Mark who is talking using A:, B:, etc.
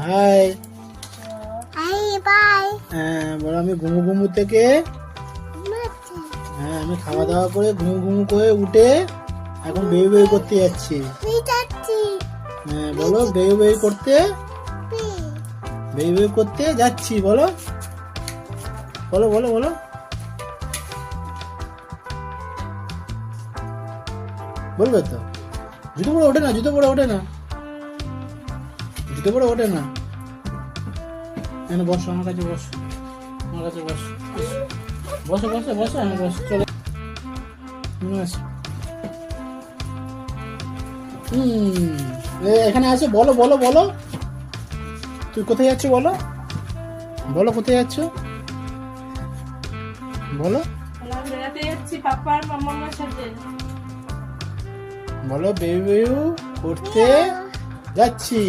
A: High
B: high by.
A: হ্যাঁ বলো আমি ঘুমু ঘুমু থেকে হ্যাঁ আমি খাওয়া দাওয়া করে ঘুমু ঘুমু করে উঠে এখন বেবি বেবি করতে যাচ্ছি। হ্যাঁ বলো বেবি বেবি করতে বেবি বেবি করতে যাচ্ছি বলো বলো বলো বলো বলবে তো। জুতো পরে ওঠে না জুতো পরে ওঠে না জুতো পরে ওঠে না। এখানে বসো আমার কাছে বসো আমার কাছে বসো বসো বসো বসো আমার বসো চলে এখানে আসো বলো বলো বলো তুই কোথায় যাচ্ছ বলো বলো কোথায় যাচ্ছ বলো
C: বেড়াতে যাচ্ছি পাপা আর মামার সাথে।
A: বলো বেবি বেবি করতে যাচ্ছি।